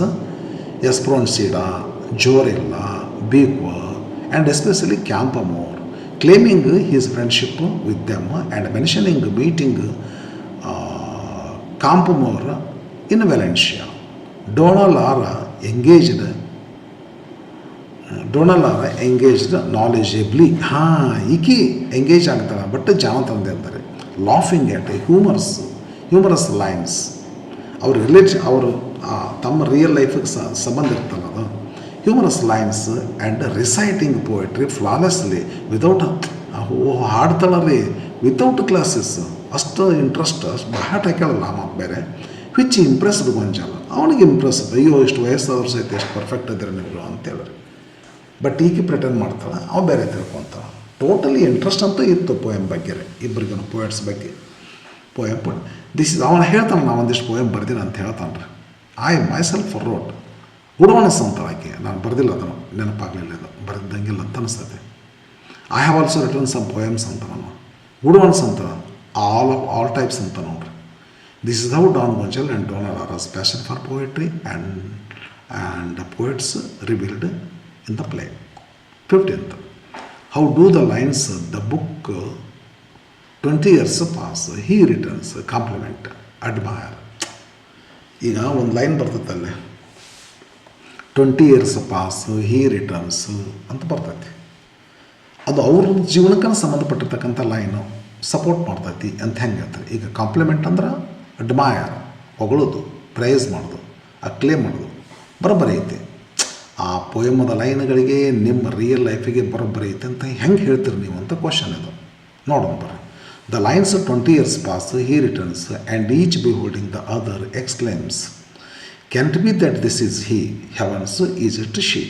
Espronceda, Jorella, Bequer, and especially Campoamor, claiming his friendship with them and mentioning meeting Campoamor in Valencia. Donna Lara engaged knowledgeably. ಈಕಿ engage ಆಗ್ತಾಳೆ, but ಜಾಣ ತಂದೆ ಅಂತಾರೆ. Laughing at humorous lines. ಅವರು ತಮ್ಮ real ಲೈಫಿಗೆ ಸಂಬಂಧ ಇರ್ತಲ್ಲ ಅದು. Humorous lines and reciting poetry flawlessly without, ಹಾಡ್ತಾಳ್ರಿ ವಿತೌಟ್ ಕ್ಲಾಸಸ್. ಅಷ್ಟು ಇಂಟ್ರೆಸ್ಟ್, ಅಷ್ಟು ಬಹಾಟ ಕೇಳಲ್ಲ ಮತ್ತು ಬೇರೆ. ವಿಚ್ ಇಂಪ್ರೆಸ್ಡ್ ಗೊಂಜಾಲೋ, ಅವನಿಗೆ ಇಂಪ್ರೆಸ್ ಅದು. ಅಯ್ಯೋ ಇಷ್ಟು ವಯಸ್ಸಾದ್ರು ಸಹಿತ ಎಷ್ಟು ಪರ್ಫೆಕ್ಟ್ ಇದ್ದೀರಿ ನೀವು ಅಂತೇಳಿ. ಬಟ್ ಈಕೆ ಪ್ರಿಟೆಂಡ್ ಮಾಡ್ತಾಳೆ, ಅವ ಬೇರೆ ತಿಳ್ಕೊತಾಳೆ. ಟೋಟಲಿ ಇಂಟ್ರೆಸ್ಟ್ ಅಂತೂ ಇತ್ತು ಪೋಯಮ್ ಬಗ್ಗೆ, ಇಬ್ಬರಿಗೂ ಪೋಯಟ್ಸ್ ಬಗ್ಗೆ. ಪೋಯಮ್ ದಿಸ್ ಇಸ್ ಅವನು ಹೇಳ್ತಾನೆ, ನಾವು ಒಂದಿಷ್ಟು ಪೋಯಮ್ ಬರ್ತೀನಿ ಅಂತ ಹೇಳ್ತಾನೆ ರೀ. ಐ ಮೈ ಸೆಲ್ಫ್ ರೋಟ್ ಗುಡವಣಸ್ ಅಂತ ಆಕೆ. ನಾನು ಬರೆದಿಲ್ಲ, ಅದನ್ನು ನೆನಪಾಗಲಿಲ್ಲ, ಇದು ಬರೆದಂಗಿಲ್ಲ ಅಂತ ಅನಿಸ್ತದೆ. I have also return some poems ಅಂತ ನಾನು. ಗುಡವಣಸ್ ಅಂತ ಆಲ್ ಟೈಪ್ಸ್ ಅಂತ ನೋಡ್ರಿ. This is how Don Gonzalo and Donna Lara's passion for poetry and poets revealed in the play. 15th, how do the lines the book 20 years pass, he returns, compliment, admire. ಈಗ ಒಂದು line ಬರ್ತೈತಲ್ಲೇ, 20 years pass, he returns ಅಂತ ಬರ್ತೈತಿ. ಅದು ಅವ್ರ ಜೀವನಕ್ಕೆ ಸಂಬಂಧಪಟ್ಟಿರ್ತಕ್ಕಂಥ line support ಮಾಡ್ತೈತಿ ಅಂತ ಹೆಂಗೆ ಹೇಳ್ತಾರೆ. ಈಗ ಕಾಂಪ್ಲಿಮೆಂಟ್ ಅಂದ್ರೆ ಅಡ್ಮೈರ್, ಹೊಗಳೋದು, ಪ್ರೈಸ್ ಮಾಡೋದು, ಅಕ್ಲೇಮ್ ಮಾಡೋದು, ಬರೋಬ್ಬರಿ ಐತಿ. ಆ ಪೋಯಮದ ಲೈನ್ಗಳಿಗೆ ನಿಮ್ಮ ರಿಯಲ್ ಲೈಫಿಗೆ ಬರೋಬ್ಬರಿ ಐತೆ ಅಂತ ಹೆಂಗೆ ಹೇಳ್ತೀರಿ ನೀವು ಅಂತ ಕ್ವಶನ್ ಇದು. ನೋಡೋಣ ಬರ್ರಿ. The lines 20 years pass, he returns, and each beholding the other exclaims, can it be that this is he? Heavens, is it she?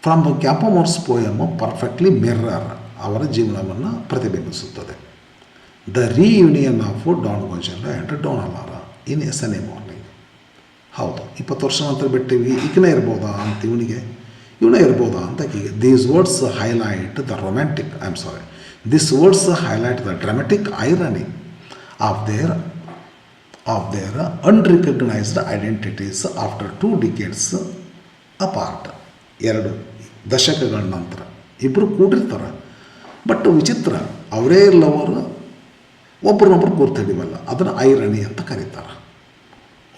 From Campoamor's poem perfectly mirror, ಅವರ ಜೀವನವನ್ನು ಪ್ರತಿಬಿಂಬಿಸುತ್ತದೆ. The reunion of Don Gonzalo and Donna Lara in yesterday morning. ಹೌದು, 20 ವರ್ಷ ನಂತರ ಬಿಟ್ಟಿವಿ, ಈಗನೇ ಇರ್ಬೋದಾ ಅಂತ ಇವನೇ ಇರ್ಬೋದಾ ಅಂತ ಆಕೆಗೆ. This words highlight the dramatic irony of their unrecognized identities after 2 decades apart. 2 ದಶಕಗಳ ನಂತರ ಇಬ್ಬರು ಕೂಡಿರ್ತಾರೆ, ಬಟ್ ವಿಚಿತ್ರ, ಅವರೇ ಲವರು ಒಬ್ರನ್ನೊಬ್ರು ಗುರ್ತು ಹಿಡಿವಲ್ಲ. ಅದನ್ನು ಐರಣಿ ಅಂತ ಕರೀತಾರೆ.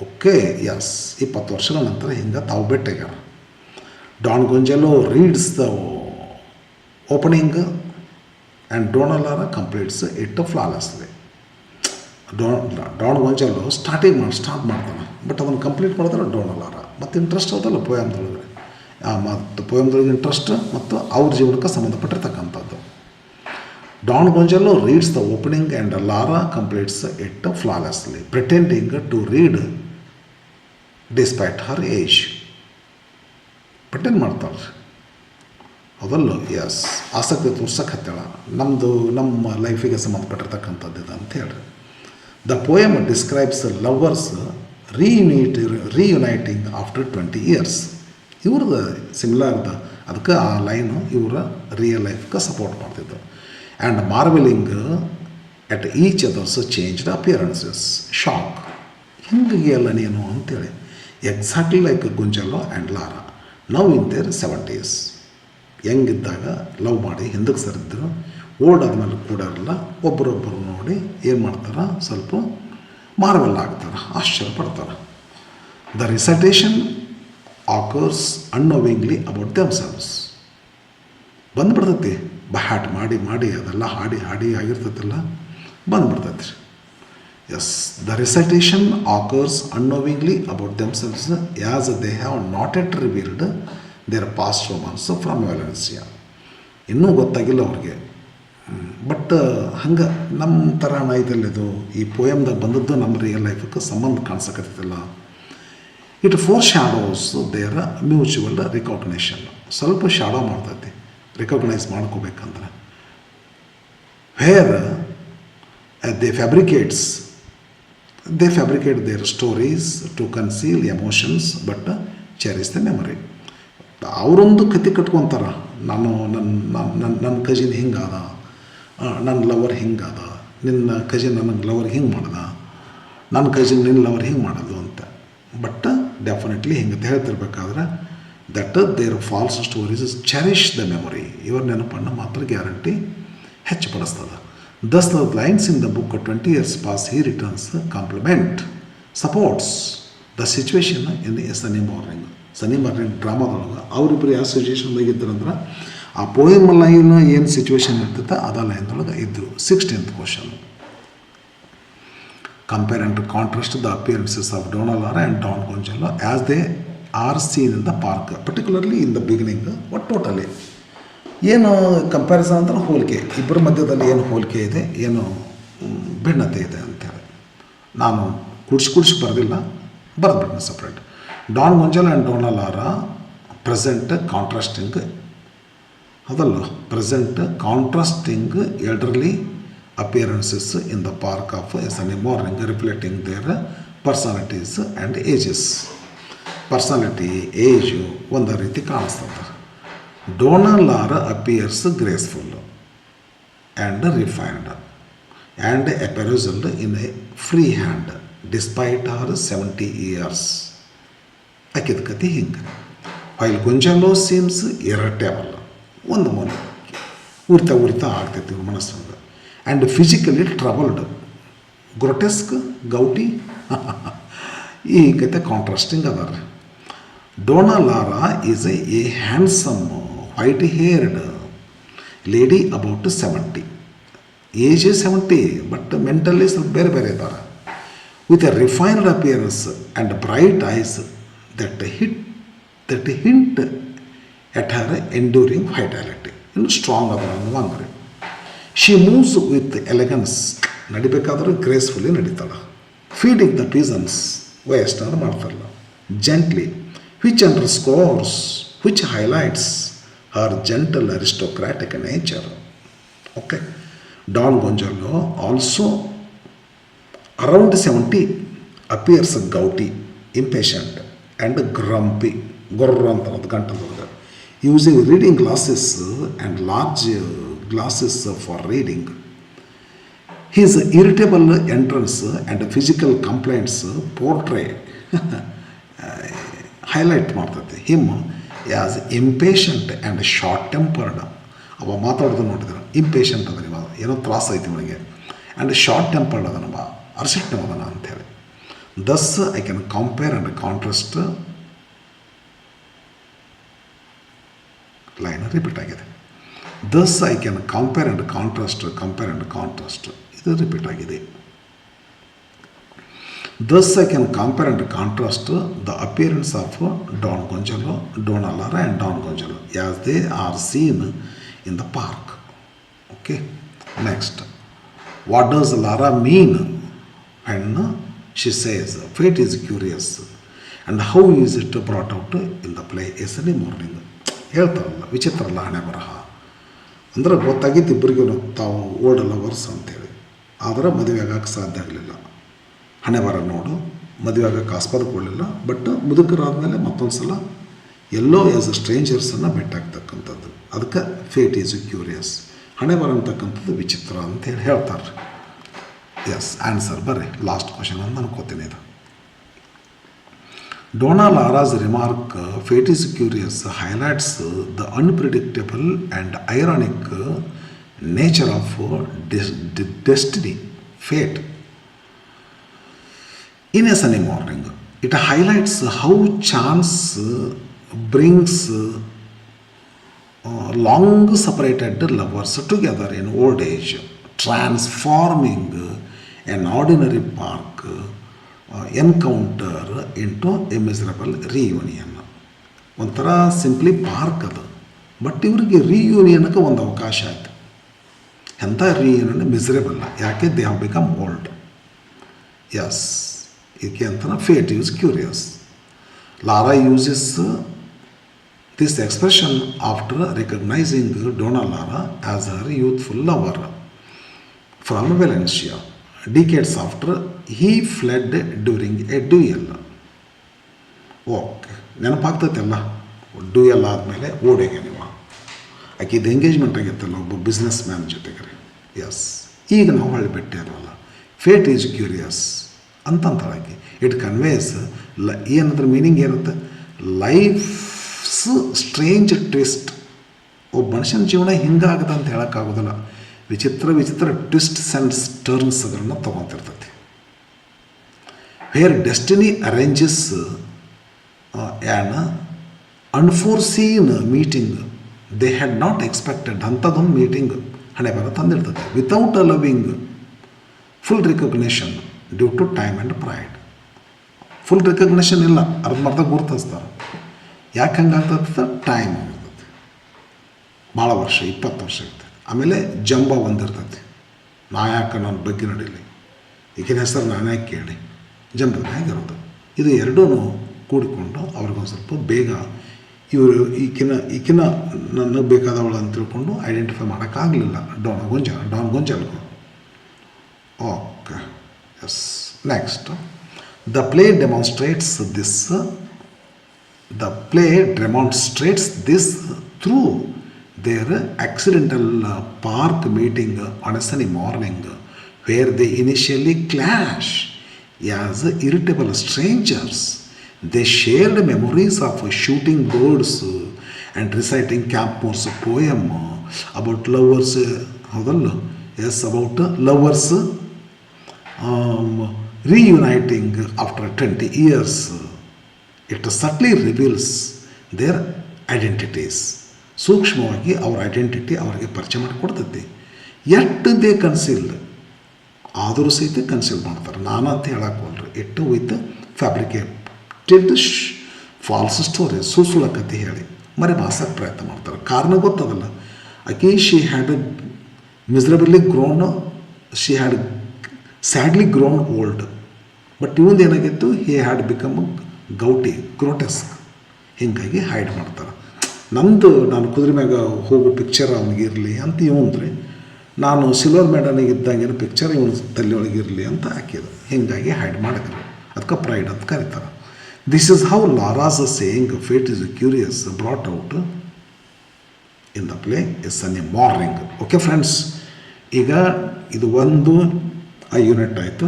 ಓಕೆ, ಎಸ್, 20 ವರ್ಷಗಳ ನಂತರ ಹಿಂಗೆ ತಾವು ಭೇಟಿಯಾಗ್ಯಾರ. Don Gonzalo reads the opening and Donna Lara completes it flawlessly. Don Gonzalo start ಮಾಡ್ತಾನೆ, ಬಟ್ ಅದನ್ನು ಕಂಪ್ಲೀಟ್ ಮಾಡಿದ್ರೆ ಡೋನಾ ಲಾರಾ. ಮತ್ತು ಇಂಟ್ರೆಸ್ಟ್ ಅದಲ್ಲ ಪೋಯಮ್ದೊಳಗೆ, ಮತ್ತು ಪೋಯಮ್ದೊಳಗೆ ಇಂಟ್ರೆಸ್ಟ್ ಮತ್ತು ಅವ್ರ ಜೀವನಕ್ಕೆ ಸಂಬಂಧಪಟ್ಟಿರ್ತಕ್ಕಂಥದ್ದು. Don Gonzalo reads the opening and Lara completes it flawlessly, pretending to read despite her age. Pretend ಮಾಡ್ತಾಳೆ ಅದಲ್ಲೋ. ಎಸ್, ಆಸಕ್ತಿ ತೋರ್ಸಕ್ಕೆ ನಮ್ಮ ಲೈಫಿಗೆ ಸಂಬಂಧಪಟ್ಟಿರ್ತಕ್ಕಂಥದ್ದು ಇದು ಅಂತ ಹೇಳ್ರಿ. The poem describes lovers reuniting after 20 years. ಇವ್ರದ್ದು ಸಿಮಿಲರ್ದ, ಅದಕ್ಕೆ ಆ ಲೈನು ಇವರ ರಿಯಲ್ ಲೈಫ್ಗೆ ಸಪೋರ್ಟ್ ಮಾಡ್ತಿದ್ದು. And marveling at each others changed appearances. Shock, ಹಿಂಗೆ ಅಲ್ಲ ನೀನು ಅಂತೇಳಿ. Exactly like Gonzalo and Lara, ನಾವು ಇನ್ ದೇರ್ 70s. ಹೆಂಗಿದ್ದಾಗ ಲವ್ ಮಾಡಿ ಹಿಂದಕ್ಕೆ ಸರಿದ್ರು, ಓಲ್ಡ್ ಆದಮೇಲೆ ಕೂಡ ಇರಲ್ಲ, ಒಬ್ಬರೊಬ್ಬರು ನೋಡಿ ಏನು ಮಾಡ್ತಾರೆ, ಸ್ವಲ್ಪ ಮಾರ್ವೆಲ್ ಆಗ್ತಾರೆ, ಆಶ್ಚರ್ಯ ಪಡ್ತಾರೆ. The recitation occurs unknowingly about themselves. ಬಂದುಬಿಡ್ತೈತಿ, ಬಹ್ಯಾಟ್ ಮಾಡಿ ಅದೆಲ್ಲ ಹಾಡಿ ಆಗಿರ್ತೈತಿಲ್ಲ, ಬಂದುಬಿಡ್ತೈತಿ. Yes, the recitation occurs unknowingly about themselves as they have not yet revealed their past romance from Valencia. ಇನ್ನೂ ಗೊತ್ತಾಗಿಲ್ಲ ಅವ್ರಿಗೆ. ಬಟ್ ಹಂಗೆ ನಮ್ಮ ಥರ ಇದಲ್ಲಿದು ಈ ಪೋಯಮ್ದಾಗ ಬಂದದ್ದು ನಮ್ಮ ರಿಯಲ್ ಲೈಫಕ್ಕೆ ಸಂಬಂಧ ಕಾಣಿಸಕತ್ತಿಲ್ಲ. It foreshadows their mutual recognition. ಸ್ವಲ್ಪ ಶ್ಯಾಡೋ ಮಾಡ್ತೈತಿ, ರಿಕಾಗ್ನೈಸ್ ಮಾಡ್ಕೋಬೇಕಂದ್ರೆ. Where they fabricate their stories to conceal emotions but cherish the memory. ಅವರೊಂದು ಕತೆ ಕಟ್ಕೊತಾರೆ, ನನ್ನ ಕಜಿನ್ ಹಿಂಗಾದ, ನನ್ನ ಲವರ್ ಹಿಂಗಾದ, ನಿನ್ನ ಕಜಿನ್ ನನ್ನ ಲವರ್ ಹಿಂಗೆ ಮಾಡ್ದ, ನನ್ನ ಕಜಿನ್ ನಿನ್ನ ಲವರ್ ಹಿಂಗೆ ಮಾಡೋದು ಅಂತ. ಬಟ್ ಡೆಫಿನೆಟ್ಲಿ ಹಿಂಗೆ ಹೇಳ್ತಿರ್ಬೇಕಾದ್ರೆ that their false stories cherish the memory. ಇವ್ರ ನೆನಪನ್ನು ಮಾತ್ರ ಗ್ಯಾರಂಟಿ ಹೆಚ್ಚು ಪಡಿಸ್ತದೆ. Thus the lines in the book 20 years pass, he returns, complement, supports the situation in the Sunny Morning ಡ್ರಾಮಾದೊಳಗೆ ಅವರಿಬ್ಬರು ಯಾವ ಸಿಚುವೇಶನ್ದಾಗ ಇದ್ರಂದ್ರೆ ಆ ಪೋಯಮ್ ಲೈನ್ ಏನು ಸಿಚುವೇಶನ್ ಇರ್ತೈತೆ ಅದ ಲೈನ್ದೊಳಗೆ ಇದ್ದರು. 16th question. Compare and contrast the appearances of Dona Lara and Don Gonzalo as they are seen in the park, particularly in the beginning. Totally ಏನು comparison ಅಂದ್ರೆ ಹೋಲಿಕೆ, ಇಬ್ಬರ ಮಧ್ಯದಲ್ಲಿ ಏನು ಹೋಲಿಕೆ ಇದೆ, ಏನು ಭಿನ್ನತೆ ಇದೆ ಅಂಥೇಳಿ. ನಾನು ಕೂಡಿಸಿ ಬರೆದಿಲ್ಲ, ಬರೆದ್ಬಿಡ್ತೀನಿ separate. Don Gonzalo and Donna Lara present contrasting, ಅದಲ್ಲ present contrasting elderly appearances in the park of a sunny morning, reflecting their personalities and ages. Personality, age ಒಂದು ರೀತಿ ಕಾಣಿಸ್ತದೆ. Donna Lara appears graceful and refined and appraisal in a free hand despite her 70 years. ಆಕಿದ ಕತೆ ಹಿಂಗೆ. While Gonzalo seems ಇರಟೇಬಲ್, ಒಂದು ಮೂಲ ಉರಿತಾ ಆಗ್ತೈತಿ ಇವ್ರ ಮನಸ್ಸಂಗೆ. And physically troubled, grotesque, gouty. ಈ ಕತೆ ಕಾಂಟ್ರಾಸ್ಟಿಂಗ್ ಅದ ರೀ. Donna Lara is a handsome white-haired lady about 70. Age is 70, but mentally ಸ್ವಲ್ಪ ಬೇರೆ ಇದ್ದಾರೆ. With a refined appearance and bright eyes that hint at her enduring vitality. ಇನ್ನು strong ಅದ ಅನ್ನುವಂಗ್ರಿ. She moves with elegance, ನಡಿಬೇಕಾದ್ರೆ gracefully ನಡೀತಾಳೆ. Feeding the peasants, ವಯಸ್ಸಾದ್ರು ಮಾಡ್ತಾರಲ್ಲ, gently, which highlights her gentle aristocratic nature. Okay. Don Gonzalo also around 70 appears gouty, impatient and grumpy, using reading glasses and large glasses for reading. His irritable entrance and physical complaints portray highlight ಮಾಡ್ತೈತೆ him as impatient and short tempered. ಅವ ಮಾತಾಡೋದು ನೋಡಿದ್ರೆ impatient ಅದ, ನೀವು ಏನೋ ತ್ರಾಸ ಐತಿ ಅವನಿಗೆ, and short tempered ಅದನವ, ಅರ್ಸಿಟ್ನವದನ ಅಂಥೇಳಿ. Thus I can compare and contrast. Line repeat ಆಗಿದೆ. Thus I can compare and contrast, ಇದು ರಿಪೀಟ್ ಆಗಿದೆ. Thus I can compare and contrast the appearance of Don Gonzalo, Donna Lara and Don Gonzalo as they are seen in the park. Okay. Next, what does Lara mean when she says fate is curious, and how is it brought out in the play A Sunny Morning? ಹೇಳ್ತಾರಲ್ಲ ವಿಚಿತ್ರ ಅಲ್ಲ ಹಣೆ ಬರಹ ಅಂದ್ರೆ ಗೊತ್ತಾಗಿದ್ದು ಇಬ್ಬರಿಗೂ ತಾವು old lovers ಅಂತೇಳಿ, ಆದರೆ ಮದುವೆ ಆಗೋಕ್ಕೆ ಸಾಧ್ಯ ಆಗಲಿಲ್ಲ. ಹಣೆ ಬರ ನೋಡು, ಮದುವೆ ಆಗೋಕ್ಕೆ ಆಸ್ಪದ ಕೊಡಲಿಲ್ಲ. ಬಟ್ ಮುದುಕರಾದಮೇಲೆ ಮತ್ತೊಂದು ಸಲ ಎಲ್ಲೋ ಆ್ಯಸ್ ಅ ಸ್ಟ್ರೇಂಜರ್ಸನ್ನು ಭೇಟಾಗ್ತಕ್ಕಂಥದ್ದು, ಅದಕ್ಕೆ ಫೇಟ್ ಈಸ್ ಕ್ಯೂರಿಯಸ್. ಹಣೆ ಬರ ಅಂತಕ್ಕಂಥದ್ದು ವಿಚಿತ್ರ ಅಂತೇಳಿ ಹೇಳ್ತಾರೆ. ಎಸ್, ಆನ್ಸರ್ ಬರ್ರಿ, ಲಾಸ್ಟ್ ಕ್ವಶನ್ ಅಂತ ಅನ್ಕೋತೀನಿ ಇದು. Donna Lara's remark, fate is curious, highlights the unpredictable and ironic nature of destiny, fate. In A Sunny Morning, it highlights how chance brings long separated lovers together in old age, transforming an ordinary park encounter into a miserable reunion. ಒಂಥರ simply park ಅದು, but ಇವರಿಗೆ ರಿಯೂನಿಯನ್ಗೆ ಒಂದು ಅವಕಾಶ ಆಯಿತು. ಎಂಥ reunion miserable, ಯಾಕೆ they have become old. Yes, ಇದಕ್ಕೆ ಅಂತ fate use curious. Lara uses this expression after recognizing Donna Lara as her youthful lover from Valencia. Decades after, he fled during a duel. Okay, ನೆನಪಾಗ್ತೈತೆಲ್ಲ, duel ಆದಮೇಲೆ ಓಡೇಗೆ ನೀವು. ಆಕೆದು engagement ಆಗಿತ್ತಲ್ಲ ಒಬ್ಬ business man ಜೊತೆಗೆ. S, ಈಗ ನಾವು ಹೊಳ್ಳಿ ಭೇಟಿ ಅಲ್ವಲ್ಲ. ಫೇಟ್ ಈಸ್ ಕ್ಯೂರಿಯಸ್ ಅಂತಂತಾರೆ ಆಕೆ. ಇಟ್ ಕನ್ವೇಸ್ ಏನಂದ್ರೆ ಮೀನಿಂಗ್ ಇರುತ್ತೆ, ಲೈಫ್ಸ್ ಸ್ಟ್ರೇಂಜ್ ಟ್ವಿಸ್ಟ್. ಒಬ್ಬ ಮನುಷ್ಯನ ಜೀವನ ಹಿಂಗಾಗದ ಅಂತ ಹೇಳೋಕ್ಕಾಗೋದಿಲ್ಲ. ವಿಚಿತ್ರ ಟ್ವಿಸ್ಟ್ಸ್ ಆ್ಯಂಡ್ ಟರ್ನ್ಸ್ಗಳನ್ನು ತೊಗೊತಿರ್ತೈತಿ. Where destiny arranges an unforeseen meeting they had not expected, ಅಂಥದ್ದೊಂದು ಮೀಟಿಂಗ್ ಹಣೆ ಬರ ತಂದಿರ್ತೈತೆ. Without a loving full recognition due to time and pride. Full recognition ಇಲ್ಲ, ಅರ್ಧಮರ್ಧ ಗುರುತಿಸ್ತಾರೆ. ಯಾಕೆ ಹಂಗಾಗ್ತದೆ? ಟೈಮ್ ಆಗಿರ್ತೈತಿ, ಭಾಳ ವರ್ಷ, 20 ವರ್ಷ ಇರ್ತೈತೆ. ಆಮೇಲೆ ಜಂಬ ಒಂದಿರ್ತೈತಿ, ನಾ ಯಾಕೆ ನನ್ನ ಬಗ್ಗೆ ನಡೀಲಿ, ಈಗಿನ ಹೆಸರು ನಾನೇ ಕೇಳಿ ಜಂಬದ ಹೇಗಿರೋದು. ಇದು ಎರಡೂ ಕೂಡಿಕೊಂಡು ಅವ್ರಿಗೊಂದು ಸ್ವಲ್ಪ ಬೇಗ ಇವರು ಈಕಿನ ನನಗೆ ಬೇಕಾದವಳು ಅಂತ ತಿಳ್ಕೊಂಡು ಐಡೆಂಟಿಫೈ ಮಾಡೋಕ್ಕಾಗಲಿಲ್ಲ ಡಾನ್ ಗೊಂಜಾಲ್ಗೂ. Okay, yes. Next, the play demonstrates this through their accidental park meeting on a sunny morning, where they initially clash as irritable strangers. They shared memories of shooting birds and reciting Campmore's poem about lovers. Yes, about lovers reuniting after 20 years. It subtly reveals their identities. ಸೂಕ್ಷ್ಮವಾಗಿ ಅವ್ರ identity ಅವರಿಗೆ ಪರಿಚಯ ಮಾಡಿಕೊಡ್ತೈತಿ. ಎಟ್ಟು they conceal ಆದರೂ ಸಹಿತ conceal ಮಾಡ್ತಾರೆ. ನಾನು ಅಂತ ಹೇಳೋಕ್ಕೋಲ್ರಿ, ಇಟ್ಟು ವಿತ್ ಫ್ಯಾಬ್ರಿಕೇಟೆಡ್ ಫಾಲ್ಸ್ ಸ್ಟೋರಿ, ಸುಳ್ಳು ಕತೆ ಹೇಳಿ ಮರಿ ಭಾಷಕ್ಕೆ ಪ್ರಯತ್ನ ಮಾಡ್ತಾರೆ. ಕಾರಣ ಗೊತ್ತದಲ್ಲ, ಆಕೆ she had miserably grown, she had sadly grown old. But ಇವಂದು ಏನಾಗಿತ್ತು, ಹಿ ಹ್ಯಾಡ್ ಬಿಕಮ್ ಗೌಟಿ, ಗ್ರೋಟೆಸ್ಕ್. ಹೀಗಾಗಿ ಹೈಡ್ ಮಾಡ್ತಾರೆ. ನಾನು ಕುದುರೆ ಮ್ಯಾಗ ಹೋಗೋ ಪಿಕ್ಚರ್ ಅವನಿಗಿರಲಿ ಅಂತ ಇವಂದ್ರಿ, ನಾನು ಸಿಲ್ವರ್ ಮೇಡನಿಗೆ ಇದ್ದಂಗಿನ ಪಿಕ್ಚರ್ ಇವನು ತಲೆಯೊಳಗಿರಲಿ ಅಂತ ಹಾಕಿದ್ರು. ಹೀಗಾಗಿ ಹೈಡ್ ಮಾಡಿದ್ರು. ಅದಕ್ಕೆ ಪ್ರೈಡ್ ಅಂತ ಕರೀತಾರೆ. This is how Lara's saying fate is curious brought out in the play a sunny morning. Okay friends, ಈಗ ಇದು ಒಂದು ಯೂನಿಟ್ ಆಯಿತು.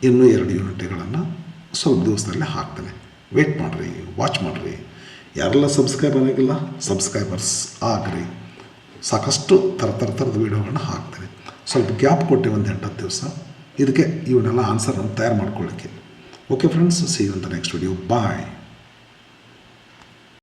ಇನ್ನೂ 2 ಯೂನಿಟ್ಗಳನ್ನು ಸ್ವಲ್ಪ ದಿವಸದಲ್ಲೇ ಹಾಕ್ತೇನೆ. ವೇಟ್ ಮಾಡಿರಿ, ವಾಚ್ ಮಾಡಿರಿ. ಯಾರೆಲ್ಲ ಸಬ್ಸ್ಕ್ರೈಬ್ ಆಗಿಲ್ಲ, ಸಬ್ಸ್ಕ್ರೈಬರ್ಸ್ ಆಗ್ರಿ. ಸಾಕಷ್ಟು ಥರದ ವೀಡಿಯೋಗಳನ್ನ ಹಾಕ್ತೀನಿ. ಸ್ವಲ್ಪ ಗ್ಯಾಪ್ ಕೊಟ್ಟೆ ಒಂದು 8-10 ದಿವಸ ಇದಕ್ಕೆ, ಇವನ್ನೆಲ್ಲ ಆನ್ಸರನ್ನು ತಯಾರು ಮಾಡ್ಕೊಳ್ಳೋಕ್ಕೆ. Okay friends, see you in the next video. Bye.